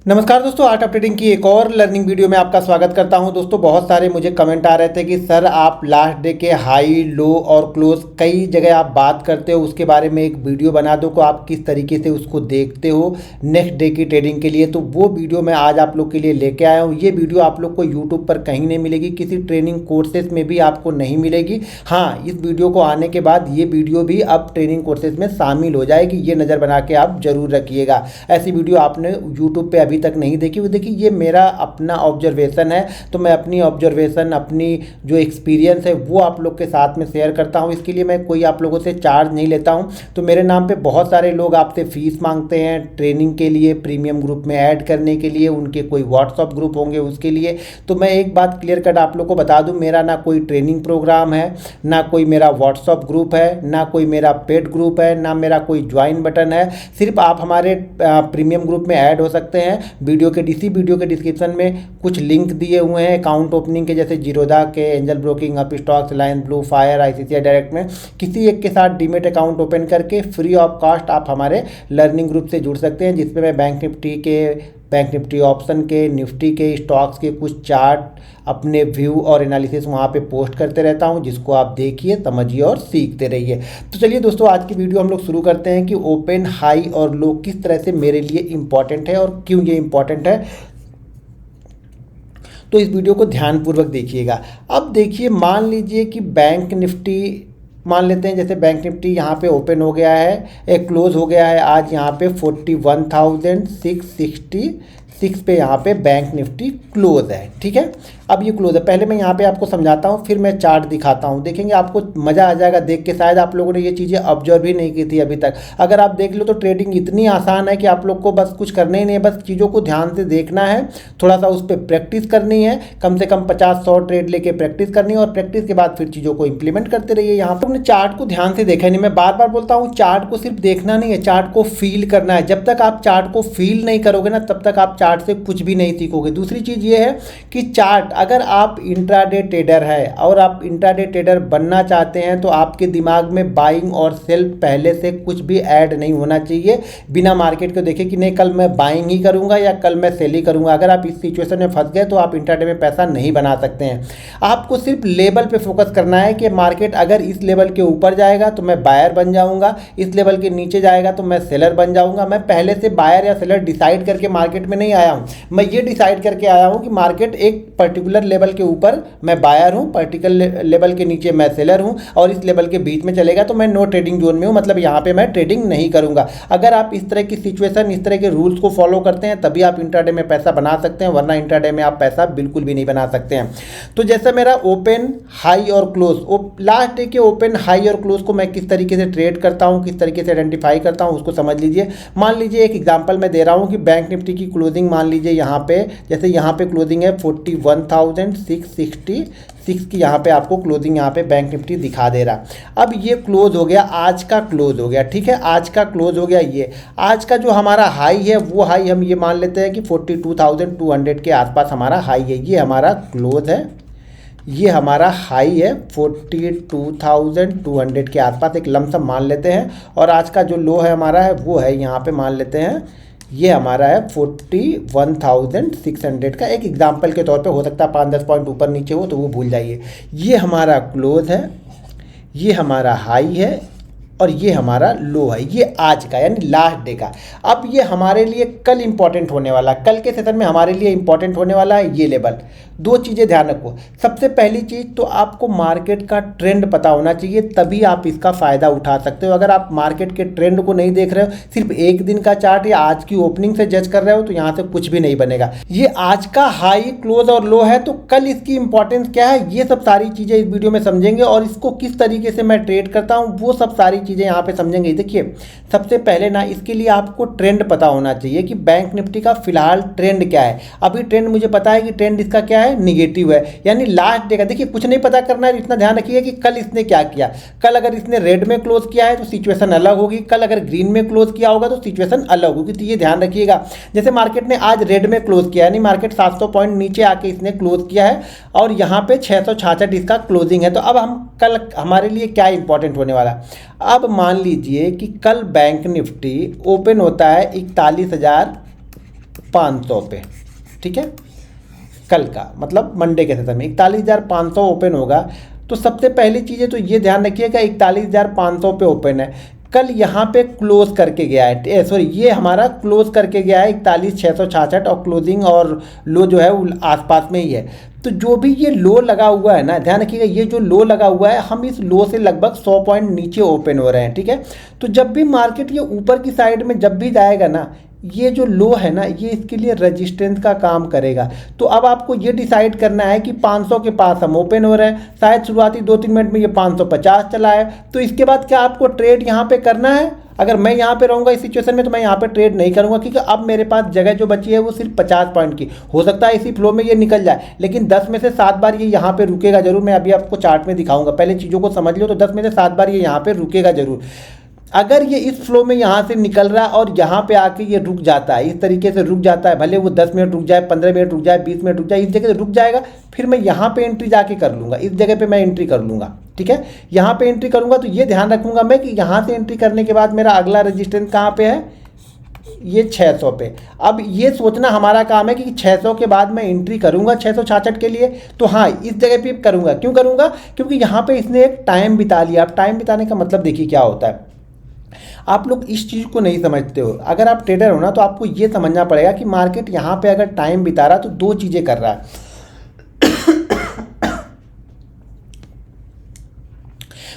नमस्कार दोस्तों, art of trading की एक और लर्निंग वीडियो में आपका स्वागत करता हूं। दोस्तों, बहुत सारे मुझे कमेंट आ रहे थे कि सर आप लास्ट डे के हाई लो और क्लोज कई जगह आप बात करते हो, उसके बारे में एक वीडियो बना दो, को आप किस तरीके से उसको देखते हो नेक्स्ट डे की ट्रेडिंग के लिए। तो वो वीडियो मैं आज आप लोग के लिए लेके आया हूँ। ये वीडियो आप लोग को यूट्यूब पर कहीं नहीं मिलेगी, किसी ट्रेनिंग कोर्सेज में भी आपको नहीं मिलेगी। हाँ, इस वीडियो को आने के बाद ये वीडियो भी अब ट्रेनिंग कोर्सेज में शामिल हो जाएगी, ये नज़र बना के आप जरूर रखिएगा। ऐसी वीडियो आपने यूट्यूब पर अभी तक नहीं देखी। देखिए, ये मेरा अपना ऑब्जर्वेशन है, तो मैं अपनी ऑब्जर्वेशन, अपनी जो एक्सपीरियंस है वो आप लोग के साथ में शेयर करता हूँ। इसके लिए मैं कोई आप लोगों से चार्ज नहीं लेता हूँ। तो मेरे नाम पे बहुत सारे लोग आपसे फीस मांगते हैं ट्रेनिंग के लिए, प्रीमियम ग्रुप में ऐड करने के लिए, उनके कोई व्हाट्सअप ग्रुप होंगे उसके लिए। तो मैं एक बात क्लियर कट आप लोग को बता दूँ, मेरा ना कोई ट्रेनिंग प्रोग्राम है, ना कोई मेरा व्हाट्सअप ग्रुप है, ना कोई मेरा पेड ग्रुप है, ना मेरा कोई ज्वाइन बटन है। सिर्फ आप हमारे प्रीमियम ग्रुप में ऐड हो सकते हैं। इसी वीडियो के डिस्क्रिप्शन में कुछ लिंक दिए हुए हैं अकाउंट ओपनिंग के, जैसे जीरोधा के, angel broking, up stocks, Lions blue, fire, ICICI direct में किसी एक के साथ डीमेट अकाउंट ओपन करके फ्री ऑफ कॉस्ट आप हमारे लर्निंग ग्रुप से जुड़ सकते हैं, जिसमें मैं बैंक निफ्टी ऑप्शन के, निफ्टी के, स्टॉक्स के कुछ चार्ट, अपने व्यू और एनालिसिस वहाँ पे पोस्ट करते रहता हूँ, जिसको आप देखिए, समझिए और सीखते रहिए। तो चलिए दोस्तों, आज की वीडियो हम लोग शुरू करते हैं कि ओपन, हाई और लो किस तरह से मेरे लिए इम्पॉर्टेंट है और क्यों ये इम्पॉर्टेंट है। तो इस वीडियो को ध्यानपूर्वक देखिएगा। अब देखिए, मान लीजिए कि बैंक निफ्टी, मान लेते हैं जैसे बैंक निफ्टी यहाँ पे ओपन हो गया है, एक क्लोज हो गया है आज यहाँ पे 41,666 पे यहाँ पे बैंक निफ्टी क्लोज है। ठीक है, अब ये क्लोज है। पहले मैं यहाँ पे आपको समझाता हूँ, फिर मैं चार्ट दिखाता हूँ, देखेंगे आपको मज़ा आ जाएगा देख के। शायद आप लोगों ने ये चीज़ें ऑब्जर्व ही नहीं की थी अभी तक। अगर आप देख लो तो ट्रेडिंग इतनी आसान है कि आप लोग को बस कुछ करना ही नहीं है, बस चीज़ों को ध्यान से देखना है, थोड़ा सा उस पर प्रैक्टिस करनी है, कम से कम 50-100 ट्रेड लेके प्रैक्टिस करनी है, और प्रैक्टिस के बाद फिर चीज़ों को इंप्लीमेंट करते रहिए। यहाँ पर अपने चार्ट को ध्यान से देखा नहीं, मैं बार बार बोलता हूँ, चार्ट को सिर्फ देखना नहीं है, चार्ट को फील करना है। जब तक आप चार्ट को फील नहीं करोगे ना, तब तक आप चार्ट से कुछ भी नहीं सीखोगे। दूसरी चीज़ ये है कि चार्ट, अगर आप इंट्राडे ट्रेडर है और आप इंट्राडे ट्रेडर बनना चाहते हैं, तो आपके दिमाग में बाइंग और सेल पहले से कुछ भी ऐड नहीं होना चाहिए। बिना मार्केट को देखे कि नहीं कल मैं बाइंग ही करूंगा या कल मैं सेल ही करूंगा। अगर आप इस सिचुएशन में फंस गए तो आप इंट्राडे में पैसा नहीं बना सकते हैं। आपको सिर्फ लेवल पे फोकस करना है कि मार्केट अगर इस लेवल के ऊपर जाएगा तो मैं बायर बन जाऊंगा, इस लेवल के नीचे जाएगा तो मैं सेलर बन जाऊंगा। मैं पहले से बायर या सेलर डिसाइड करके मार्केट में नहीं आया हूं, मैं ये डिसाइड करके आया हूं कि मार्केट एक पर्टिकुलर लेवल के ऊपर मैं बायर हूं, पर्टिकुलर लेवल के नीचे मैं सेलर हूं, और इस लेवल के बीच में चलेगा तो मैं नो ट्रेडिंग जोन में हूं, मतलब यहां पे मैं ट्रेडिंग नहीं करूंगा। अगर आप इस तरह की सिचुएशन, इस तरह के रूल्स को फॉलो करते हैं, तभी आप इंट्राडे में पैसा बना सकते हैं, वरना इंट्राडे में आप पैसा बिल्कुल भी नहीं बना सकते हैं। तो जैसे मेरा ओपन, हाई और क्लोज, लास्ट डे के ओपन, हाई और क्लोज को मैं किस तरीके से ट्रेड करता हूं, किस तरीके से आइडेंटिफाई करता हूं, उसको समझ लीजिए। मान लीजिए एक एग्जांपल मैं दे रहा हूं कि बैंक निफ्टी की क्लोजिंग मान लीजिए यहाँ पे, जैसे यहाँ पे क्लोजिंग है 41,666 की, यहाँ पे आपको क्लोजिंग यहाँ पे बैंक निफ्टी दिखा दे रहा। अब ये क्लोज हो गया, आज का क्लोज हो गया। ठीक है, आज का क्लोज हो गया। ये आज का जो हमारा हाई है, वो हाई हम ये मान लेते हैं कि 42,200 के आसपास हमारा हाई है। ये हमारा क्लोज है, ये हमारा हाई है 42,200 के आसपास, एक लमसम मान लेते हैं। और आज का जो लो है हमारा है, वो है यहाँ पे मान लेते हैं, ये हमारा है 41,600 का। एक एग्जांपल के तौर पे, हो सकता है 5-10 पॉइंट ऊपर नीचे हो तो वो भूल जाइए। ये हमारा क्लोज है, ये हमारा हाई है, और ये हमारा लो है। ये आज का यानी लास्ट डे का। अब ये हमारे लिए कल इंपॉर्टेंट होने वाला, कल के सेशन में हमारे लिए इंपॉर्टेंट होने वाला है ये लेवल। दो चीज़ें ध्यान रखो। सबसे पहली चीज़ तो आपको मार्केट का ट्रेंड पता होना चाहिए, तभी आप इसका फ़ायदा उठा सकते हो। अगर आप मार्केट के ट्रेंड को नहीं देख रहे हो, सिर्फ एक दिन का चार्ट या आज की ओपनिंग से जज कर रहे हो, तो यहाँ से कुछ भी नहीं बनेगा। ये आज का हाई, क्लोज और लो है, तो कल इसकी इंपॉर्टेंस क्या है, ये सब सारी चीज़ें इस वीडियो में समझेंगे, और इसको किस तरीके से मैं ट्रेड करता हूँ वो सब सारी चीज़ें यहाँ पे समझेंगे। देखिए, सबसे पहले ना इसके लिए आपको ट्रेंड पता होना चाहिए कि बैंक निफ्टी का फिलहाल ट्रेंड क्या है। अभी ट्रेंड मुझे पता है कि ट्रेंड इसका क्या है, निगेटिव है, यानी लास्ट डे का। देखिए, कुछ नहीं पता करना है, इतना ध्यान रखिए कि कल इसने क्या किया। कल अगर इसने रेड में क्लोज किया है तो सिचुएशन अलग होगी, कल अगर ग्रीन में क्लोज किया होगा तो सिचुएशन अलग होगी। तो ये ध्यान रखिएगा। जैसे मार्केट ने आज रेड में क्लोज किया, यानी मार्केट 700 पॉइंट नीचे आके इसने क्लोज किया है, और यहाँ पे 666 इसका क्लोजिंग है। तो अब हम कल हमारे लिए क्या इंपॉर्टेंट होने वाला। अब मान लीजिए कि कल बैंक निफ्टी ओपन होता है 41,000 41,500 पे, ठीक है, कल का मतलब मंडे के सेशन में 41,500 ओपन होगा। तो सबसे पहली चीज़ें तो ये ध्यान रखिएगा 41,500 पे ओपन है, कल यहाँ पे क्लोज करके गया है, सॉरी ये हमारा क्लोज करके गया है 41,666 और क्लोजिंग और लो जो है वो आसपास में ही है। तो जो भी ये लो लगा हुआ है ना, ध्यान रखिएगा ये जो लो लगा हुआ है हम इस लो से लगभग 100 पॉइंट नीचे ओपन हो रहे हैं, ठीक है। तो जब भी मार्केट ये ऊपर की साइड में जब भी जाएगा ना, ये जो लो है ना ये इसके लिए रेजिस्टेंस का काम करेगा। तो अब आपको ये डिसाइड करना है कि 500 के पास हम ओपन हो रहे हैं, शायद शुरुआती 2-3 मिनट में ये 550 चला है, तो इसके बाद क्या आपको ट्रेड यहाँ पे करना है? अगर मैं यहाँ पे रहूँगा इस सिचुएशन में तो मैं यहाँ पे ट्रेड नहीं करूँगा, क्योंकि अब मेरे पास जगह जो बची है वो सिर्फ 50 पॉइंट की। हो सकता है इसी फ्लो में ये निकल जाए, लेकिन 10 में से 7 बार ये यहाँ पे रुकेगा जरूर। मैं अभी आपको चार्ट में दिखाऊंगा, पहले चीज़ों को समझ लो। तो 10 में से 7 बार ये यहाँ पे रुकेगा जरूर। अगर ये इस फ्लो में यहाँ से निकल रहा है और यहाँ पे आके ये रुक जाता है, इस तरीके से रुक जाता है, भले वो 10 मिनट रुक जाए, 15 मिनट रुक जाए, 20 मिनट रुक जाए, इस जगह से रुक जाएगा, फिर मैं यहाँ पे एंट्री जाके कर लूँगा, इस जगह पे मैं एंट्री कर लूँगा, ठीक है। यहाँ पे एंट्री करूँगा तो ये ध्यान रखूँगा मैं कि यहाँ से एंट्री करने के बाद मेरा अगला रजिस्टेंस कहाँ पे है, ये 600 पे। अब ये सोचना हमारा काम है कि 600 के बाद मैं एंट्री करूंगा 666 के लिए, तो हाँ इस जगह पे करूंगा। क्यों करूंगा? क्योंकि यहाँ पे इसने एक टाइम बिता लिया। अब टाइम बिताने का मतलब देखिए क्या होता है, आप लोग इस चीज़ को नहीं समझते हो। अगर आप ट्रेडर हो ना तो आपको ये समझना पड़ेगा कि मार्केट यहाँ पे अगर टाइम बिता रहा तो दो चीज़ें कर रहा है।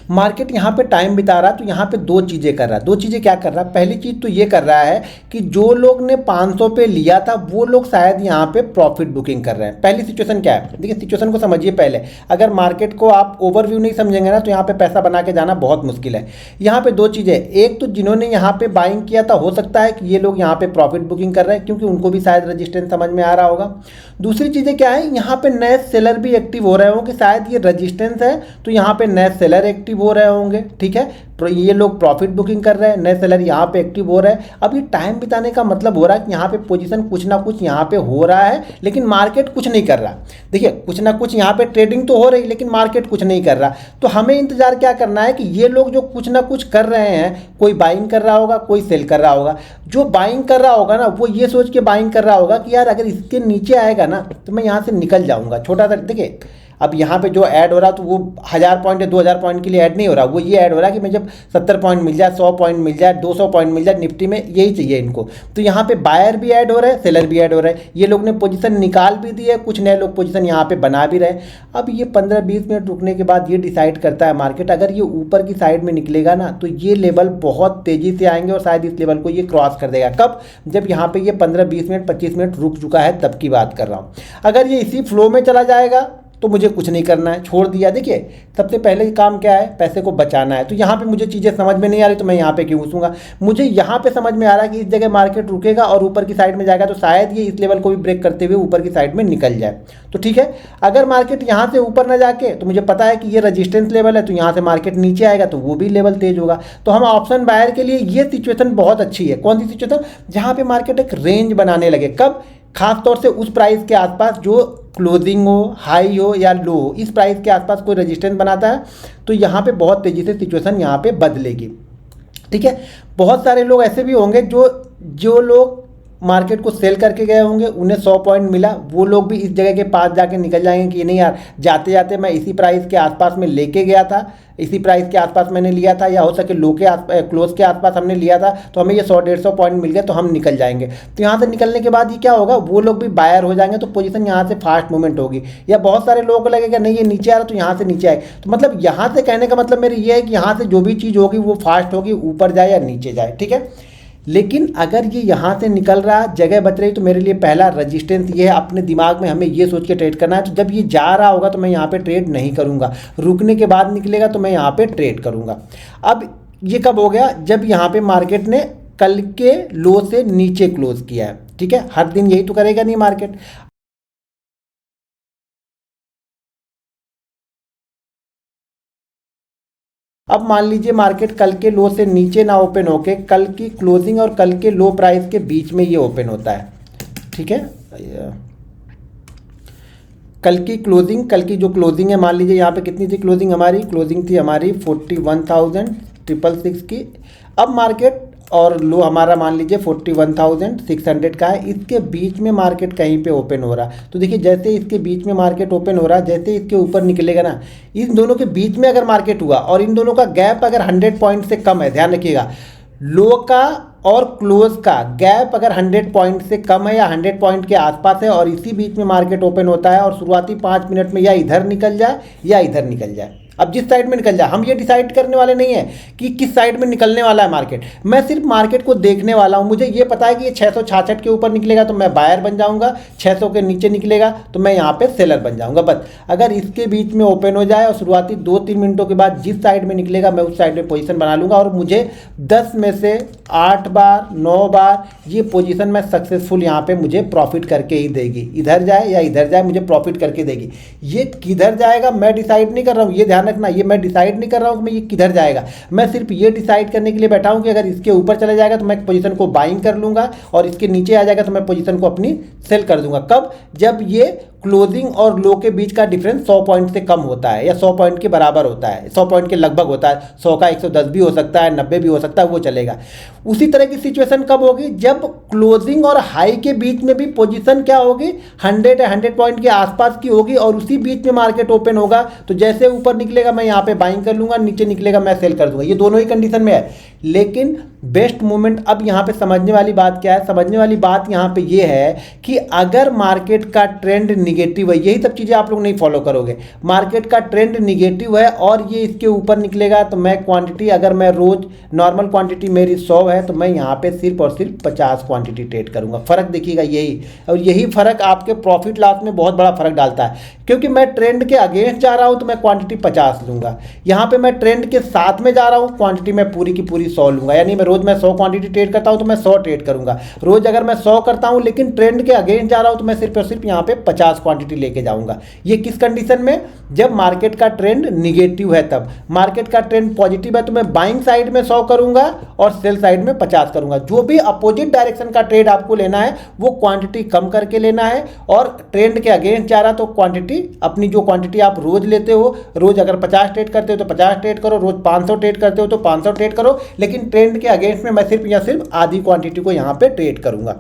मार्केट यहाँ पे टाइम बिता रहा है तो यहाँ पे दो चीज़ें कर रहा है। दो चीज़ें क्या कर रहा है? पहली चीज़ तो ये कर रहा है कि जो लोग ने 500 पे लिया था वो लोग शायद यहाँ पे प्रॉफिट बुकिंग कर रहे हैं। पहली सिचुएशन क्या है, देखिए सिचुएशन को समझिए पहले। अगर मार्केट को आप ओवरव्यू नहीं समझेंगे ना तो यहाँ पे पैसा बना के जाना बहुत मुश्किल है। यहाँ पे दो चीज़ें, एक तो जिन्होंने यहाँ पे बाइंग किया था हो सकता है कि ये लोग यहाँ पे प्रॉफिट बुकिंग कर रहे हैं क्योंकि उनको भी शायद रजिस्टेंस समझ में आ रहा होगा। दूसरी चीज़ें क्या है, यहाँ पे नए सेलर भी एक्टिव हो रहे होंगे, शायद ये रजिस्टेंस है तो यहाँ पे नए सेलर एक्टिव हो रहे होंगे, ठीक है। तो ये लोग प्रॉफिट बुकिंग कर रहे हैं, नए सेलर यहाँ पे एक्टिव हो रहे हैं। अब ये टाइम बिताने का मतलब हो रहा है कि यहाँ पे पोजीशन कुछ ना कुछ यहाँ पे हो रहा है लेकिन मार्केट कुछ नहीं कर रहा। देखिए कुछ ना कुछ यहाँ पे ट्रेडिंग तो हो रही लेकिन मार्केट कुछ नहीं कर रहा। तो हमें इंतजार क्या करना है कि ये लोग जो कुछ ना कुछ कर रहे हैं, कोई बाइंग कर रहा होगा, कोई सेल कर रहा होगा। जो बाइंग कर रहा होगा ना वो ये सोच के बाइंग कर रहा होगा कि यार अगर इसके नीचे आएगा ना तो मैं यहाँ से निकल जाऊँगा। छोटा सा देखिए, अब यहाँ पे जो ऐड हो रहा तो वो 1000 पॉइंट या 2000 पॉइंट के लिए ऐड नहीं हो रहा, वो ये ऐड हो रहा है कि मैं जब 70 पॉइंट मिल जाए, 100 पॉइंट मिल जाए, 200 पॉइंट मिल जाए निफ्टी में, यही चाहिए इनको। तो यहाँ पे बायर भी ऐड हो रहे हैं, सेलर भी ऐड हो रहे हैं। ये लोग ने पोजीशन निकाल भी दी है, कुछ नए लोग पोजीशन यहाँ पे बना भी रहे हैं। अब ये 15-20 मिनट रुकने के बाद ये डिसाइड करता है मार्केट, अगर ये ऊपर की साइड में निकलेगा ना तो ये लेवल बहुत तेज़ी से आएंगे और शायद इस लेवल को ये क्रॉस कर देगा। कब? जब यहाँ पे ये 15-20 मिनट 25 मिनट रुक चुका है तब की बात कर रहा हूँ। अगर ये इसी फ्लो में चला जाएगा तो मुझे कुछ नहीं करना है, छोड़ दिया। देखिए सबसे पहले काम क्या है, पैसे को बचाना है। तो यहाँ पे मुझे चीज़ें समझ में नहीं आ रही तो मैं यहाँ पे क्यों घुसूंगा। मुझे यहाँ पे समझ में आ रहा है कि इस जगह मार्केट रुकेगा और ऊपर की साइड में जाएगा तो शायद ये इस लेवल को भी ब्रेक करते हुए ऊपर की साइड में निकल जाए तो ठीक है। अगर मार्केट यहाँ से ऊपर ना जाके, तो मुझे पता है कि ये रजिस्टेंस लेवल है तो यहाँ से मार्केट नीचे आएगा तो वो भी लेवल तेज होगा। तो हम ऑप्शन बायर के लिए ये सिचुएशन बहुत अच्छी है। कौन सी सिचुएशन? जहाँ पे मार्केट एक रेंज बनाने लगे। कब? खास तौर से उस प्राइस के आसपास जो क्लोजिंग हो, हाई हो या लो हो, इस प्राइस के आसपास कोई रेजिस्टेंस बनाता है तो यहाँ पे बहुत तेज़ी से सिचुएशन यहाँ पे बदलेगी, ठीक है। बहुत सारे लोग ऐसे भी होंगे जो लोग मार्केट को सेल करके गए होंगे, उन्हें 100 पॉइंट मिला, वो लोग भी इस जगह के पास जाके निकल जाएंगे कि नहीं यार जाते जाते मैं इसी प्राइस के आसपास में लेके गया था, इसी प्राइस के आसपास मैंने लिया था, या हो सके लो के क्लोज के आसपास हमने लिया था तो हमें ये 100-150 पॉइंट मिल गए तो हम निकल जाएंगे। तो यहाँ से निकलने के बाद ये क्या होगा, वो लोग भी बायर हो जाएंगे तो पोजीशन यहाँ से फास्ट मूवमेंट होगी। या बहुत सारे लोगों को लगेगा नहीं ये नीचे आ रहा तो यहाँ से नीचे आए। तो मतलब यहाँ से कहने का मतलब मेरी ये है कि यहाँ से जो भी चीज़ होगी वो फास्ट होगी, ऊपर जाए या नीचे जाए, ठीक है। लेकिन अगर ये यहाँ से निकल रहा, जगह बच रही, तो मेरे लिए पहला रजिस्टेंस ये है। अपने दिमाग में हमें ये सोच के ट्रेड करना है। तो जब ये जा रहा होगा तो मैं यहाँ पे ट्रेड नहीं करूँगा, रुकने के बाद निकलेगा तो मैं यहाँ पे ट्रेड करूँगा। अब ये कब हो गया? जब यहाँ पे मार्केट ने कल के लो से नीचे क्लोज किया है, ठीक है। हर दिन यही तो करेगा नहीं मार्केट। अब मान लीजिए मार्केट कल के लो से नीचे ना ओपन होके कल की क्लोजिंग और कल के लो प्राइस के बीच में ये ओपन होता है, ठीक है। कल की क्लोजिंग, कल की जो क्लोजिंग है, मान लीजिए यहाँ पे कितनी थी क्लोजिंग हमारी 41,666 की। अब मार्केट और लो हमारा मान लीजिए 41,600 का है। इसके बीच में मार्केट कहीं पे ओपन हो रहा, तो देखिए जैसे इसके बीच में मार्केट ओपन हो रहा, जैसे इसके ऊपर निकलेगा ना, इन दोनों के बीच में अगर मार्केट हुआ और इन दोनों का गैप अगर 100 पॉइंट से कम है, ध्यान रखिएगा, लो का और क्लोज का गैप अगर 100 पॉइंट से कम है या 100 पॉइंट के आसपास है और इसी बीच में मार्केट ओपन होता है और शुरुआती 5 मिनट में या इधर निकल जाए या इधर निकल जाए, अब जिस साइड में निकल जाए, हम ये डिसाइड करने वाले नहीं है कि किस साइड में निकलने वाला है मार्केट, मैं सिर्फ मार्केट को देखने वाला हूँ। मुझे ये पता है कि ये 666 के ऊपर निकलेगा तो मैं बायर बन जाऊँगा, 600 के नीचे निकलेगा तो मैं यहाँ पे सेलर बन जाऊँगा। बस अगर इसके बीच में ओपन हो जाए और शुरुआती 2-3 मिनटों के बाद जिस साइड में निकलेगा मैं उस साइड में पोजीशन बना लूँगा और मुझे 10 में से 8 बार 9 बार ये पोजीशन मैं सक्सेसफुल यहाँ पे मुझे प्रॉफिट करके ही देगी, इधर जाए या इधर जाए मुझे प्रॉफिट करके देगी। ये किधर जाएगा मैं डिसाइड नहीं कर रहा हूँ, ये ध्यान रखना, ये मैं डिसाइड नहीं कर रहा हूँ कि मैं ये किधर जाएगा, मैं सिर्फ ये डिसाइड करने के लिए बैठा हूँ कि अगर इसके ऊपर चला जाएगा तो मैं पोजीशन को बाइंग कर लूँगा और इसके नीचे आ जाएगा तो मैं पोजीशन को अपनी सेल कर दूंगा। कब? जब ये क्लोजिंग और लो के बीच का डिफरेंस 100 पॉइंट से कम होता है या 100 पॉइंट के बराबर होता है, 100 पॉइंट के लगभग होता है, 100 का 110 भी हो सकता है, 90 भी हो सकता है, वो चलेगा। उसी तरह की सिचुएशन कब होगी? जब क्लोजिंग और हाई के बीच में भी पोजीशन क्या होगी, 100 या 100 पॉइंट के आसपास की होगी और उसी बीच में मार्केट ओपन होगा तो जैसे ऊपर निकलेगा मैं यहाँ पे बाइंग कर लूँगा, नीचे निकलेगा मैं सेल कर दूंगा। ये दोनों ही कंडीशन में है। लेकिन बेस्ट मूवमेंट, अब यहाँ पे समझने वाली बात क्या है, समझने वाली बात यहाँ पे ये है कि अगर मार्केट का ट्रेंड निगेटिव है, यही सब चीज़ें आप लोग नहीं फॉलो करोगे, मार्केट का ट्रेंड निगेटिव है और ये इसके ऊपर निकलेगा तो मैं क्वांटिटी, अगर मैं रोज नॉर्मल क्वांटिटी मेरी 100 है तो मैं यहाँ पे सिर्फ और सिर्फ 50 क्वांटिटी ट्रेड करूँगा। फ़र्क देखिएगा यही, और यही फ़र्क आपके प्रॉफिट लॉस में बहुत बड़ा फ़र्क डालता है, क्योंकि मैं ट्रेंड के अगेंस्ट जा रहा हूँ तो मैं क्वांटिटी 50 लूँगा, यहाँ पे मैं ट्रेंड के साथ में जा रहा हूँ क्वांटिटी मैं पूरी की पूरी 100 लूँगा। यानी मैं रोज मैं 100 क्वांटिटी ट्रेड करता हूँ तो मैं 100 ट्रेड करूँगा। रोज अगर मैं 100 करता हूँ लेकिन ट्रेंड के अगेंस्ट जा रहा हूँ तो मैं सिर्फ और सिर्फ यहाँ पे 50 क्वांटिटी लेके जाऊँगा। ये किस कंडीशन में? जब मार्केट का ट्रेंड निगेटिव है। तब मार्केट का ट्रेंड पॉजिटिव है तो मैं बाइंग साइड में 100 करूँगा और सेल साइड में 50 करूँगा। जो भी अपोजिट डायरेक्शन का ट्रेड आपको लेना है वो क्वांटिटी कम करके लेना है, और ट्रेंड के अगेंस्ट जा रहा तो क्वांटिटी, अपनी जो क्वांटिटी आप रोज लेते हो, रोज अगर 50 ट्रेड करते हो तो 50 ट्रेड करो, रोज 500 ट्रेड करते हो तो 500 ट्रेड करो, लेकिन ट्रेंड के अगेंस्ट में मैं सिर्फ या सिर्फ आधी क्वांटिटी को यहाँ पे ट्रेड करूँगा।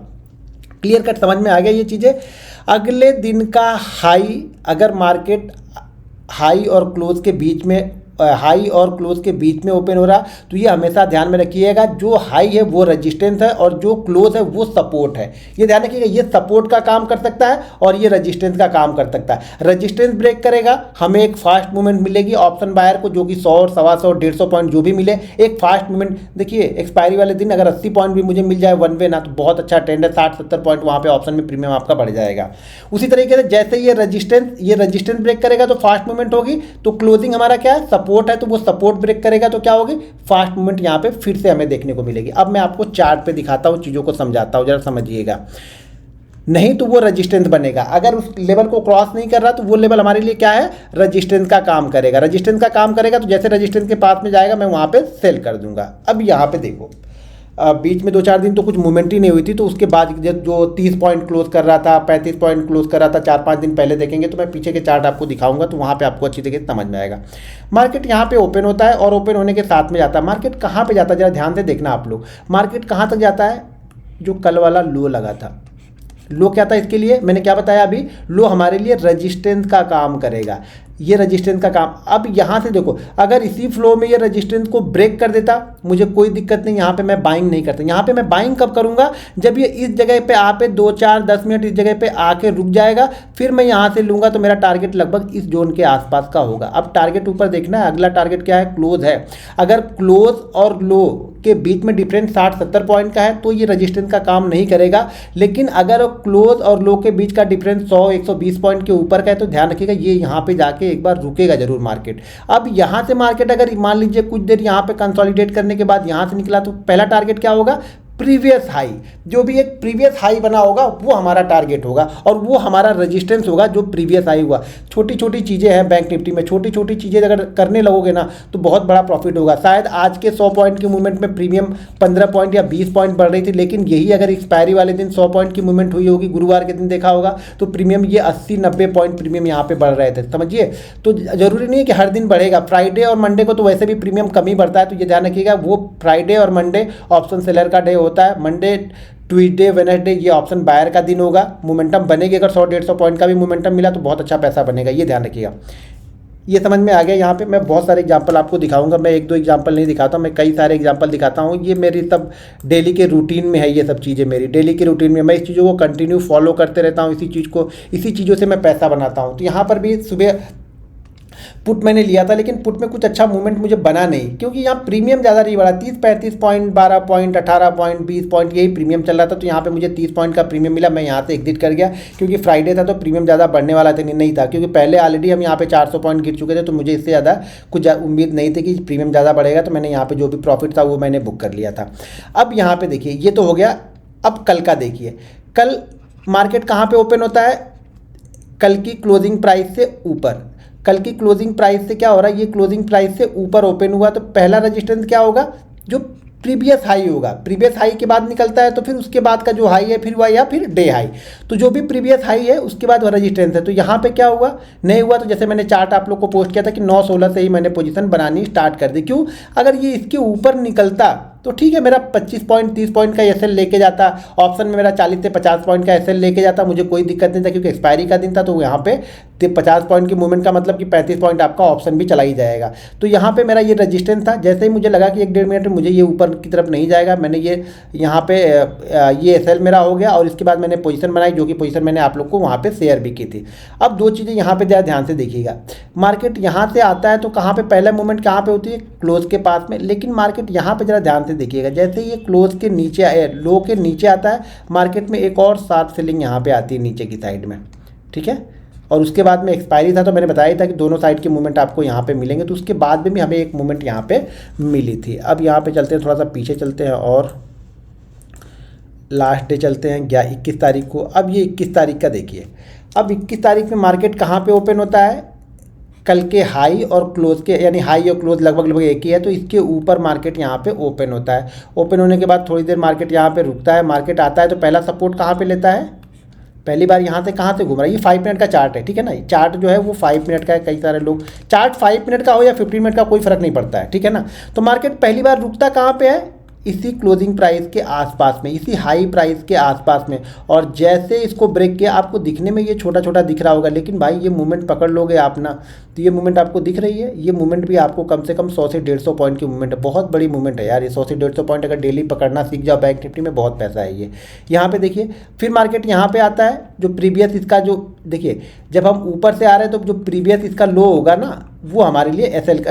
क्लियर कट समझ में आ गया ये चीज़ें? अगले दिन का हाई, अगर मार्केट हाई और क्लोज के बीच में, हाई और क्लोज के बीच में ओपन हो रहा तो ये हमेशा ध्यान में रखिएगा, जो हाई है वो रेजिस्टेंस है और जो क्लोज है वो सपोर्ट है। ये ध्यान रखिएगा, ये सपोर्ट का काम कर सकता है और ये रेजिस्टेंस का काम कर सकता है। रेजिस्टेंस ब्रेक करेगा, हमें एक फास्ट मूवमेंट मिलेगी ऑप्शन बायर को, जो कि 100, 125, 150 पॉइंट जो भी मिले, एक फास्ट मूवमेंट। देखिए एक्सपायरी वाले दिन अगर 80 पॉइंट भी मुझे मिल जाए वन वे ना, तो बहुत अच्छा ट्रेंड है, 60-70 पॉइंट वहाँ पे ऑप्शन में प्रीमियम आपका बढ़ जाएगा। उसी तरीके से जैसे ये रेजिस्टेंस ब्रेक करेगा तो फास्ट मूवमेंट होगी, तो क्लोजिंग हमारा क्या है, सपोर्ट है, तो वो सपोर्ट ब्रेक करेगा तो क्या होगी, फास्ट मूवमेंट यहाँ पे फिर से हमें देखने को मिलेगी। अब मैं आपको चार्ट पे दिखाता हूँ, चीज़ों को समझाता हूँ, जरा समझिएगा। नहीं तो वो रेजिस्टेंस बनेगा, अगर उस लेवल को क्रॉस नहीं कर रहा तो वो लेवल हमारे लिए क्या है, रेजिस्टेंस का काम करेगा। रेजिस्टेंस का काम करेगा तो जैसे रेजिस्टेंस के पास में जाएगा मैं वहाँ पे सेल कर दूंगा। अब यहाँ पे देखो, बीच में 2-4 दिन तो कुछ मूवमेंट ही नहीं हुई थी, तो उसके बाद जो 30 पॉइंट क्लोज कर रहा था, 35 पॉइंट क्लोज कर रहा था, 4-5 दिन पहले देखेंगे तो मैं पीछे के चार्ट आपको दिखाऊंगा, तो वहाँ पे आपको अच्छी तरीके से समझ में आएगा। मार्केट यहाँ पे ओपन होता है और ओपन होने के साथ में जाता है। मार्केट कहाँ पे जाता है, जरा ध्यान से देखना आप लोग। मार्केट कहाँ तक जाता है, जो कल वाला लो लगा था। लो क्या था इसके लिए, मैंने क्या बताया अभी, लो हमारे लिए रेजिस्टेंस का काम करेगा, ये रेजिस्टेंस का काम। अब यहाँ से देखो, अगर इसी फ्लो में ये रेजिस्टेंस को ब्रेक कर देता मुझे कोई दिक्कत नहीं, यहाँ पे मैं बाइंग नहीं करता। यहाँ पे मैं बाइंग कब करूँगा, जब ये इस जगह पे पे 2-4-10 मिनट इस जगह पे आके रुक जाएगा, फिर मैं यहाँ से लूँगा तो मेरा टारगेट लगभग इस जोन के आसपास का होगा। अब टारगेट ऊपर देखना है, अगला टारगेट क्या है, क्लोज है। अगर क्लोज और लो के बीच में डिफरेंस 60-70 पॉइंट का है तो ये रेजिस्टेंस का काम नहीं करेगा, लेकिन अगर क्लोज और लो के बीच का डिफरेंस 100-120 पॉइंट के ऊपर का है तो ध्यान रखिएगा ये यहाँ पे जाके एक बार रुकेगा जरूर मार्केट। अब यहाँ से मार्केट अगर मान लीजिए कुछ देर यहाँ पे कंसोलिडेट करने के बाद यहाँ से निकला तो पहला टारगेट क्या होगा, प्रीवियस हाई, जो भी एक प्रीवियस हाई बना होगा वो हमारा टारगेट होगा और वो हमारा रेजिस्टेंस होगा जो प्रीवियस हाई हुआ। छोटी छोटी चीज़ें हैं बैंक निफ्टी में, छोटी छोटी चीज़ें अगर करने लगोगे ना तो बहुत बड़ा प्रॉफिट होगा। शायद आज के 100 पॉइंट की मूवमेंट में प्रीमियम 15 पॉइंट या 20 पॉइंट बढ़ रही थी, लेकिन यही अगर एक्सपायरी वाले दिन 100 पॉइंट की मूवमेंट हुई होगी, गुरुवार के दिन देखा होगा, तो प्रीमियम ये 80-90 पॉइंट प्रीमियम यहाँ पे बढ़ रहे थे, समझिए। तो जरूरी नहीं है कि हर दिन बढ़ेगा, फ्राइडे और मंडे को तो वैसे भी प्रीमियम कम ही बढ़ता है, तो ये ध्यान रखिएगा। वो फ्राइडे और मंडे ऑप्शन सेलर का डे होता है, मंडे ट्यूसडे वेडनेसडे ये ऑप्शन बायर का दिन होगा। मोमेंटम बनेगी, अगर 100-150 पॉइंट का भी मोमेंटम मिला तो बहुत अच्छा पैसा बनेगा, ये ध्यान रखिएगा। ये समझ में आ गया। यहाँ पे मैं बहुत सारे एग्जांपल आपको दिखाऊंगा, मैं एक दो एग्जांपल नहीं दिखाता हूँ, मैं कई सारे एग्जांपल दिखाता हूँ। ये मेरी सब डेली के रूटीन में है, ये सब चीज़ें मेरी डेली के रूटीन में, मैं इस चीज़ों को कंटिन्यू फॉलो करते रहता हूँ, इसी चीज़ों से मैं पैसा बनाता हूँ। तो यहाँ पर भी सुबह पुट मैंने लिया था, लेकिन पुट में कुछ अच्छा मूवमेंट मुझे बना नहीं, क्योंकि यहाँ प्रीमियम ज़्यादा नहीं बढ़ा, 30-35 पॉइंट, 12 पॉइंट, 18 पॉइंट, 20 पॉइंट यही प्रीमियम चल रहा था। तो यहाँ पे मुझे 30 पॉइंट का प्रीमियम मिला, मैं यहाँ से एग्जिट कर गया, क्योंकि फ्राइडे था तो प्रीमियम ज़्यादा बढ़ने वाला नहीं था, क्योंकि पहले ऑलरेडी हम यहाँ पे 400 पॉइंट गिर चुके थे, तो मुझे इससे ज़्यादा कुछ उम्मीद नहीं थी कि प्रीमियम ज़्यादा बढ़ेगा। तो मैंने यहाँ पर जो भी प्रॉफिट था वो मैंने बुक कर लिया था। अब यहाँ पर देखिए, ये तो हो गया। अब कल का देखिए, कल मार्केट कहाँ पर ओपन होता है? कल की क्लोजिंग प्राइस से ऊपर। कल की क्लोजिंग प्राइस से क्या हो रहा है? ये क्लोजिंग प्राइस से ऊपर ओपन हुआ, तो पहला रेजिस्टेंस क्या होगा? जो प्रीवियस हाई होगा, प्रीवियस हाई के बाद निकलता है, तो फिर उसके बाद का जो हाई है फिर हुआ, या फिर डे हाई। तो जो भी प्रीवियस हाई है उसके बाद वह रेजिस्टेंस है। तो यहाँ पे क्या हुआ? नहीं हुआ। तो जैसे मैंने चार्ट आप लोग को पोस्ट किया था कि 9-16 से ही मैंने पोजीशन बनानी स्टार्ट कर दी। क्यों? अगर ये इसके ऊपर निकलता तो ठीक है, मेरा 25 पॉइंट 30 पॉइंट का एसएल लेके जाता, ऑप्शन में मेरा 40 से 50 पॉइंट का एसएल लेके जाता, मुझे कोई दिक्कत नहीं था, क्योंकि एक्सपायरी का दिन था। तो यहाँ पे 50 पॉइंट की मूवमेंट का मतलब कि 35 पॉइंट आपका ऑप्शन भी चला ही जाएगा। तो यहाँ पे मेरा ये रजिस्टेंस था। जैसे ही मुझे लगा कि 1-1.5 मिनट में मुझे ये ऊपर की तरफ नहीं जाएगा, मैंने ये यहाँ पे ये एसएल मेरा हो गया, और इसके बाद मैंने पोजीशन बनाई, जो कि पोजीशन मैंने आप लोग को वहाँ पे शेयर भी की थी। अब दो चीज़ें यहाँ पे ज़रा ध्यान से देखिएगा। मार्केट यहाँ से आता है तो कहाँ पे पहला मूवमेंट कहाँ पे होती है? क्लोज के पास में। लेकिन मार्केट यहाँ पे ज़रा ध्यान से देखिएगा, जैसे ये क्लोज के नीचे लो के नीचे आता है, मार्केट में एक और शार्प सेलिंग यहाँ पे आती है नीचे की साइड में, ठीक है। और उसके बाद में एक्सपायरी था, तो मैंने बताया था कि दोनों साइड के मूवमेंट आपको यहाँ पे मिलेंगे। तो उसके बाद में भी हमें एक मूवमेंट यहाँ पे मिली थी। अब यहाँ पे चलते हैं, थोड़ा सा पीछे चलते हैं और लास्ट डे चलते हैं 21 तारीख को। अब ये 21 तारीख का देखिए, अब 21 तारीख में मार्केट कहाँ पे ओपन होता है? कल के हाई और क्लोज के, यानी हाई और क्लोज लगभग एक ही है, तो इसके ऊपर मार्केट यहाँ पे ओपन होता है। ओपन होने के बाद थोड़ी देर मार्केट यहाँ पे रुकता है, मार्केट आता है, तो पहला सपोर्ट कहाँ पे लेता है? पहली बार यहाँ से कहाँ से घूम रहा है? ये 5 मिनट का चार्ट है, ठीक है ना। चार्ट जो है वो 5 मिनट का है। कई सारे लोग चार्ट 5 मिनट का हो या 15 मिनट का कोई फर्क नहीं पड़ता है, ठीक है ना। तो मार्केट पहली बार रुकता कहाँ पे है? इसी क्लोजिंग प्राइस के आसपास में, इसी हाई प्राइस के आसपास में। और जैसे इसको ब्रेक किया, आपको दिखने में ये छोटा छोटा दिख रहा होगा, लेकिन भाई ये मूवमेंट पकड़ लोगे आप ना, तो ये मूवमेंट आपको दिख रही है, ये मूवमेंट भी आपको कम से कम 100 से 150 पॉइंट की मूवमेंट है। बहुत बड़ी मूवमेंट है यार ये। 100 से 150 पॉइंट अगर डेली पकड़ना सीख जाओ बैंक निफ्टी में, बहुत पैसा है ये। यहाँ पे देखिए, फिर मार्केट यहाँ पे आता है, जो प्रीवियस इसका जो देखिए, जब हम ऊपर से आ रहे हैं तो जो प्रीवियस इसका लो होगा ना, वो हमारे लिए एसएल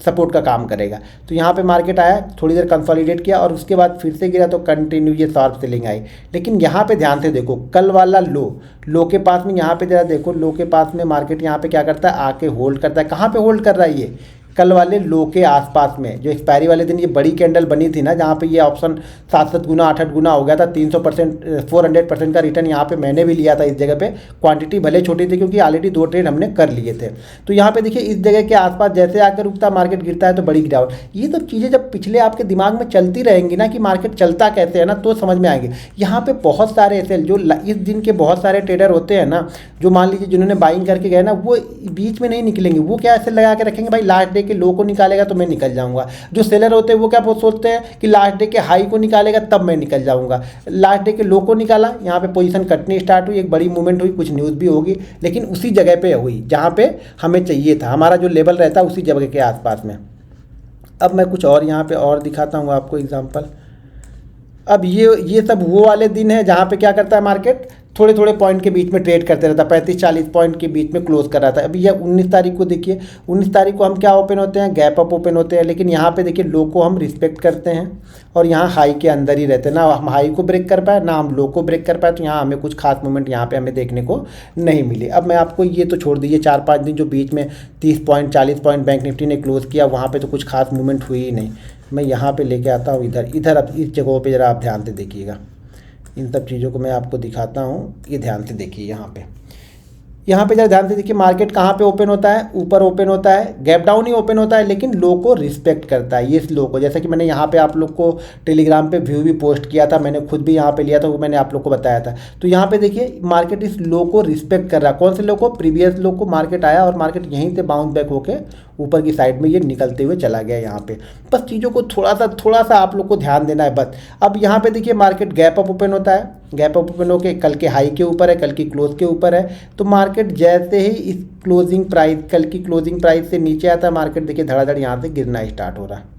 सपोर्ट का काम करेगा। तो यहाँ पे मार्केट आया, थोड़ी देर कंसोलिडेट किया, और उसके बाद फिर से गिरा, तो कंटिन्यू ये शार्प सेलिंग आई। लेकिन यहाँ पे ध्यान से देखो, कल वाला लो के पास में, यहाँ पे जरा देखो, लो के पास में मार्केट यहाँ पे क्या करता है? आके होल्ड करता है। कहाँ पे होल्ड कर रहा है ये? कल वाले लो के आसपास में। जो एक्सपायरी वाले दिन ये बड़ी कैंडल बनी थी ना, जहाँ पे ये ऑप्शन 7-7 गुना 8-8 गुना हो गया था, 300% 400% का रिटर्न यहाँ पे मैंने भी लिया था इस जगह पे। क्वांटिटी भले छोटी थी, क्योंकि ऑलरेडी 2 ट्रेड हमने कर लिए थे। तो यहाँ पे देखिए, इस जगह के आसपास जैसे आकर रुकता, मार्केट गिरता है तो बड़ी गिरावट। ये सब चीज़ें जब पिछले आपके दिमाग में चलती रहेंगी ना कि मार्केट चलता कैसे है ना, तो समझ में आएंगे। यहाँ पे बहुत सारे ऐसे जो इस दिन के बहुत सारे ट्रेडर होते हैं ना, जो मान लीजिए जिन्होंने बाइंग करके गए ना, वो बीच में नहीं निकलेंगे। वो क्या ऐसे लगा के रखेंगे, भाई लास्ट डे के लो को निकालेगा तो मैं निकल जाऊंगा। जो सेलर होते हैं वो क्या सोचते हैं कि लास्ट डे के हाई को निकालेगा तब मैं निकल जाऊंगा। लास्ट डे के लो को निकाला, यहाँ पे पोजीशन कटनी स्टार्ट हुई, एक बड़ी मूवमेंट हुई, कुछ न्यूज़ भी होगी, लेकिन उसी जगह पे हुई जहाँ पे हमें चाहिए था। हमारा जो लेवल रहता है उसी जगह के आसपास में। अब मैं कुछ और यहाँ पे और दिखाता हूँ आपको एग्जाम्पल। अब ये सब वो वाले दिन है जहाँ पे क्या करता है मार्केट? थोड़े थोड़े पॉइंट के बीच में ट्रेड करते रहता, 35-40 पॉइंट के बीच में क्लोज कर रहा था। अभी यह 19 तारीख को देखिए, 19 तारीख को हम क्या ओपन होते हैं, गैप अप ओपन होते हैं, लेकिन यहाँ पे देखिए लो को हम रिस्पेक्ट करते हैं और यहाँ हाई के अंदर ही रहते हैं, ना हम हाई को ब्रेक कर पाए ना हम लो को ब्रेक कर पाए, तो यहाँ हमें कुछ खास मूवमेंट यहाँ पे हमें देखने को नहीं मिली। अब मैं आपको ये तो छोड़ दीजिए 4-5 दिन जो बीच में 30 पॉइंट 40 पॉइंट बैंक निफ्टी ने क्लोज किया, वहाँ पर तो कुछ खास मूवमेंट हुई ही नहीं। मैं यहाँ पर लेके आता हूँ इधर अब इस जगहों पर ज़रा आप ध्यान से देखिएगा, इन सब चीज़ों को मैं आपको दिखाता हूँ, ये ध्यान से देखिए। यहाँ पे जरा ध्यान से देखिए, मार्केट कहाँ पे ओपन होता है, ऊपर ओपन होता है, गैप डाउन ही ओपन होता है, लेकिन लो को रिस्पेक्ट करता है। ये इस लो को, जैसे कि मैंने यहाँ पे आप लोग को टेलीग्राम पे व्यू भी पोस्ट किया था, मैंने खुद भी यहाँ पे लिया था, वो मैंने आप लोग को बताया था। तो यहाँ पे देखिए मार्केट इस लो को रिस्पेक्ट कर रहा है। कौन से लो को, प्रीवियस लो को मार्केट आया और मार्केट यहीं से बाउंस बैक होके ऊपर की साइड में ये निकलते हुए चला गया। यहाँ पे बस चीज़ों को थोड़ा सा आप लोग को ध्यान देना है बस। अब यहाँ पे देखिए मार्केट गैप अप ओपन होता है, गैप अप ओपन होकर कल के हाई के ऊपर है, कल की क्लोज के ऊपर है। तो मार्केट जैसे ही इस क्लोजिंग प्राइस, कल की क्लोजिंग प्राइस से नीचे आता है, मार्केट देखिए धड़ाधड़ यहाँ से गिरना स्टार्ट हो रहा है।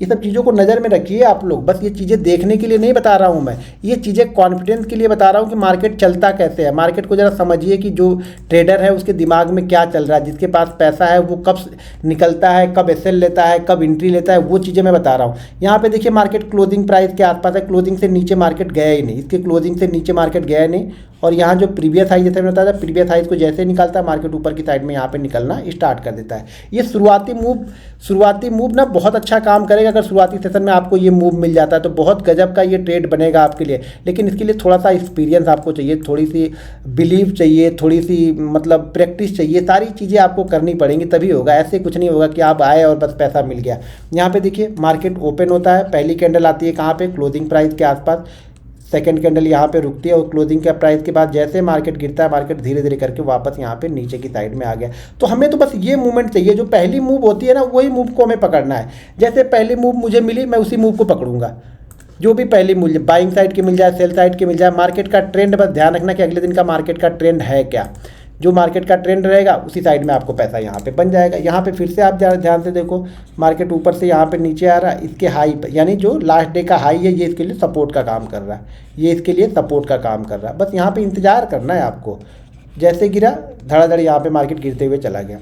ये सब चीज़ों को नज़र में रखिए आप लोग, बस ये चीज़ें देखने के लिए नहीं बता रहा हूँ मैं, ये चीज़ें कॉन्फिडेंस के लिए बता रहा हूँ कि मार्केट चलता कैसे है। मार्केट को ज़रा समझिए कि जो ट्रेडर है उसके दिमाग में क्या चल रहा है, जिसके पास पैसा है वो कब निकलता है, कब एसएल लेता है, कब एंट्री लेता है, वो चीज़ें मैं बता रहा हूँ। यहाँ पे देखिए मार्केट क्लोजिंग प्राइस के आसपास है, क्लोजिंग से नीचे मार्केट गया ही नहीं, इसके क्लोजिंग से नीचे मार्केट गया नहीं। और यहाँ जो प्रीवियस हाई, जैसे मैंने बताया था, प्रीवियस हाई को जैसे निकलता है मार्केट ऊपर की साइड में यहाँ पे निकलना स्टार्ट कर देता है। ये शुरुआती मूव ना बहुत अच्छा काम करेगा। अगर शुरुआती सेशन में आपको ये मूव मिल जाता है तो बहुत गजब का ये ट्रेड बनेगा आपके लिए, लेकिन इसके लिए थोड़ा सा एक्सपीरियंस आपको चाहिए, थोड़ी सी बिलीव चाहिए, थोड़ी सी मतलब प्रैक्टिस चाहिए, सारी चीज़ें आपको करनी पड़ेंगी तभी होगा। ऐसे कुछ नहीं होगा कि आप आए और बस पैसा मिल गया। यहाँ पे देखिए मार्केट ओपन होता है, पहली कैंडल आती है कहाँ पे, क्लोजिंग प्राइस के आसपास, सेकंड कैंडल यहाँ पे रुकती है और क्लोजिंग के प्राइस के बाद जैसे मार्केट गिरता है, मार्केट धीरे धीरे करके वापस यहाँ पे नीचे की साइड में आ गया। तो हमें तो बस ये मूवमेंट चाहिए, जो पहली मूव होती है ना वही मूव को हमें पकड़ना है। जैसे पहली मूव मुझे मिली, मैं उसी मूव को पकड़ूंगा, जो भी पहली मूव बाइंग साइड की मिल जाए, सेल साइड की मिल जाए। मार्केट का ट्रेंड बस ध्यान रखना कि अगले दिन का मार्केट का ट्रेंड है क्या, जो मार्केट का ट्रेंड रहेगा उसी साइड में आपको पैसा यहाँ पे बन जाएगा। यहाँ पे फिर से आप ध्यान से देखो, मार्केट ऊपर से यहाँ पे नीचे आ रहा है, इसके हाई यानी जो लास्ट डे का हाई है ये इसके लिए सपोर्ट का काम कर रहा है, ये इसके लिए सपोर्ट का काम कर रहा है। बस यहाँ पे इंतज़ार करना है आपको, जैसे गिरा धड़ाधड़ यहाँ पे मार्केट गिरते हुए चला गया।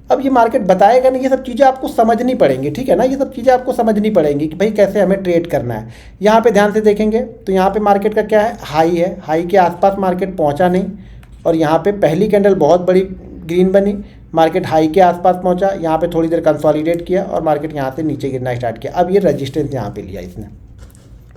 अब ये मार्केट बताएगा नहीं, ये सब चीज़ें आपको समझनी पड़ेंगी, ठीक है ना, ये सब चीज़ें आपको समझनी पड़ेंगी कि भाई कैसे हमें ट्रेड करना है। यहाँ पे ध्यान से देखेंगे तो यहाँ पे मार्केट का क्या है, हाई है, हाई के आसपास मार्केट पहुँचा नहीं और यहाँ पे पहली कैंडल बहुत बड़ी ग्रीन बनी, मार्केट हाई के आसपास पहुँचा, यहाँ पे थोड़ी देर कंसोलिडेट किया और मार्केट यहाँ से नीचे गिरना स्टार्ट किया। अब ये रजिस्टेंस यहाँ पे लिया इसने,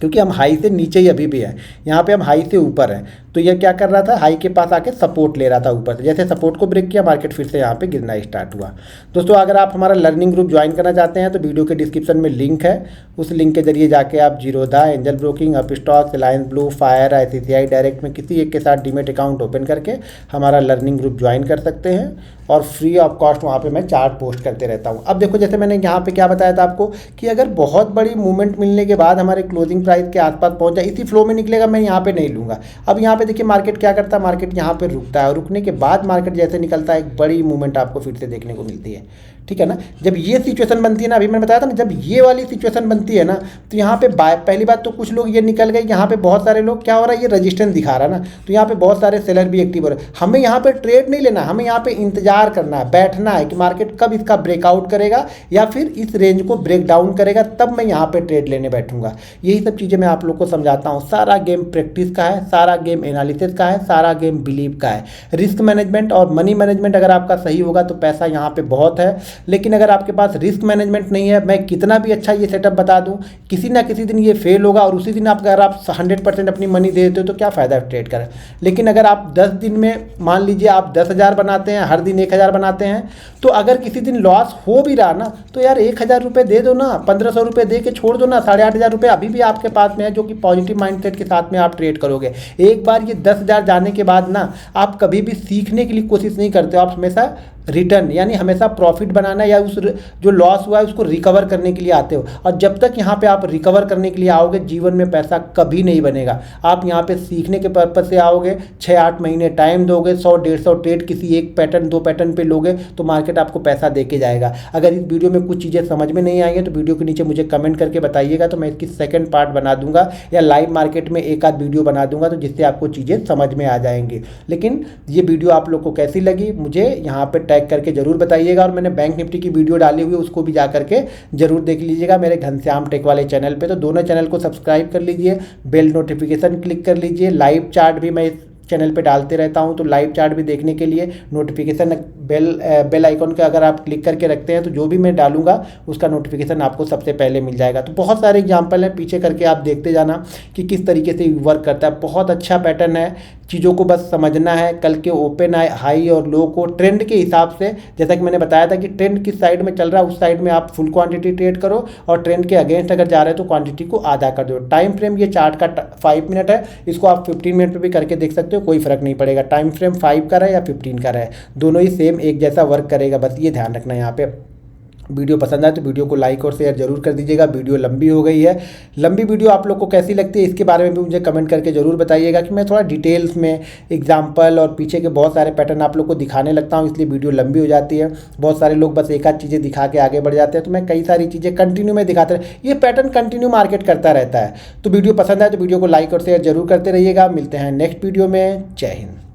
क्योंकि हम हाई से नीचे ही अभी भी हैं, यहाँ पे हम हाई से ऊपर हैं, तो ये क्या कर रहा था, हाई के पास आके सपोर्ट ले रहा था ऊपर से। जैसे सपोर्ट को ब्रेक किया, मार्केट फिर से यहाँ पे गिरना स्टार्ट हुआ। दोस्तों अगर आप हमारा लर्निंग ग्रुप ज्वाइन करना चाहते हैं तो वीडियो के डिस्क्रिप्शन में लिंक है, उस लिंक के जरिए जाके आप Zerodha, angel broking, Upstox, Reliance blue, fire, ICICI direct में किसी एक के साथ डीमेट अकाउंट ओपन करके हमारा लर्निंग ग्रुप ज्वाइन कर सकते हैं और फ्री ऑफ कॉस्ट वहाँ पे मैं चार्ट पोस्ट करते रहता हूँ। अब देखो जैसे मैंने यहाँ पे क्या बताया था आपको कि अगर बहुत बड़ी मूवमेंट मिलने के बाद हमारे क्लोजिंग प्राइस के आसपास पहुँच जाए, इसी फ्लो में निकलेगा, मैं यहाँ पे नहीं लूँगा। अब यहाँ पे देखिए मार्केट क्या करता है, मार्केट यहाँ पे रुकता है और रुकने के बाद मार्केट जैसे निकलता है एक बड़ी मूवमेंट आपको फिर से देखने को मिलती है, ठीक है ना। जब ये सिचुएशन बनती है ना, अभी मैंने बताया था ना, जब ये वाली सिचुएशन बनती है ना तो यहाँ पे पहली बात तो कुछ लोग ये निकल गए, यहाँ पे बहुत सारे लोग, क्या हो रहा है, ये रेजिस्टेंस दिखा रहा है ना, तो यहाँ पे बहुत सारे सेलर भी एक्टिव हो रहे हैं। हमें यहाँ पे ट्रेड नहीं लेना, हमें यहाँ पे इंतजार करना है, बैठना है कि मार्केट कब इसका ब्रेकआउट करेगा या फिर इस रेंज को ब्रेक डाउन करेगा, तब मैं यहाँ पे ट्रेड लेने बैठूंगा। यही सब चीज़ें मैं आप लोग को समझाता हूँ। सारा गेम प्रैक्टिस का है, सारा गेम एनालिसिस का है, सारा गेम बिलीव का है। रिस्क मैनेजमेंट और मनी मैनेजमेंट अगर आपका सही होगा तो पैसा यहाँ पे बहुत है, लेकिन अगर आपके पास रिस्क मैनेजमेंट नहीं है, मैं कितना भी अच्छा ये सेटअप बता दूं, किसी ना किसी दिन ये फेल होगा और उसी दिन अगर आप 100% अपनी मनी दे देते हो तो क्या फ़ायदा ट्रेड करें। लेकिन अगर आप 10 दिन में मान लीजिए आप 10,000 बनाते हैं, हर दिन 1,000 बनाते हैं, तो अगर किसी दिन लॉस हो भी रहा ना तो यार 1,000 रुपये दे दो ना, 1,500 रुपये दे के छोड़ दो ना, 8,500 रुपये अभी भी आपके पास में है, जो कि पॉजिटिव माइंडसेट के साथ में आप ट्रेड करोगे। एक बार ये 10,000 जाने के बाद ना आप कभी भी सीखने के लिए कोशिश नहीं करते हो, आप हमेशा रिटर्न यानी हमेशा प्रॉफिट बनाना या उस जो लॉस हुआ है उसको रिकवर करने के लिए आते हो। और जब तक यहाँ पे आप रिकवर करने के लिए आओगे जीवन में पैसा कभी नहीं बनेगा। आप यहाँ पे सीखने के पर्पज़ से आओगे, 6-8 महीने टाइम दोगे, 100-150 ट्रेड किसी एक पैटर्न 2 पैटर्न पे लोगे तो मार्केट आपको पैसा दे के जाएगा। अगर इस वीडियो में कुछ चीज़ें समझ में नहीं आएंगी तो वीडियो के नीचे मुझे कमेंट करके बताइएगा, तो मैं इसकी सेकंड पार्ट बना दूंगा या लाइव मार्केट में एक आध वीडियो बना दूंगा, तो जिससे आपको चीज़ें समझ में आ जाएंगी। लेकिन ये वीडियो आप लोग को कैसी लगी मुझे यहाँ पे टैग करके जरूर बताइएगा। और मैंने बैंक निफ्टी की वीडियो डाली हुई है उसको भी जा करके जरूर देख लीजिएगा मेरे घनश्याम टेक वाले चैनल पे। तो दोनों चैनल को सब्सक्राइब कर लीजिए, बेल नोटिफिकेशन क्लिक कर लीजिए। लाइव चार्ट भी मैं चैनल पे डालते रहता हूँ, तो लाइव चार्ट भी देखने के लिए नोटिफिकेशन बेल आइकॉन का अगर आप क्लिक करके रखते हैं तो जो भी मैं डालूंगा उसका नोटिफिकेशन आपको सबसे पहले मिल जाएगा। तो बहुत सारे एग्जांपल हैं, पीछे करके आप देखते जाना कि किस तरीके से वर्क करता है। बहुत अच्छा पैटर्न है, चीज़ों को बस समझना है। कल के ओपन हाई और लो को ट्रेंड के हिसाब से, जैसा कि मैंने बताया था कि ट्रेंड किस साइड में चल रहा है उस साइड में आप फुल क्वांटिटी ट्रेड करो, और ट्रेंड के अगेंस्ट अगर जा रहे हैं तो क्वांटिटी को आधा कर दो। टाइम फ्रेम ये चार्ट का 5 मिनट है, इसको आप 15 मिनट पर भी करके देख सकते हो, कोई फर्क नहीं पड़ेगा। टाइम फ्रेम 5 का रहे या 15 का रहे, दोनों ही सेम एक जैसा वर्क करेगा, बस ये ध्यान रखना है यहाँ पे। वीडियो पसंद आए तो वीडियो को लाइक और शेयर जरूर कर दीजिएगा। वीडियो लंबी हो गई है, लंबी वीडियो आप लोग को कैसी लगती है इसके बारे में भी मुझे कमेंट करके जरूर बताइएगा, कि मैं थोड़ा डिटेल्स में एग्जांपल और पीछे के बहुत सारे पैटर्न आप लोग को दिखाने लगता हूं, इसलिए वीडियो लंबी हो जाती है। बहुत सारे लोग बस एक आध चीज़ें दिखा के आगे बढ़ जाते हैं, तो मैं कई सारी चीज़ें कंटिन्यू में दिखाते रहे, ये पैटर्न कंटिन्यू मार्केट करता रहता है। तो वीडियो पसंद आए तो वीडियो को लाइक और शेयर जरूर करते रहिएगा। मिलते हैं नेक्स्ट वीडियो में। जय हिंद।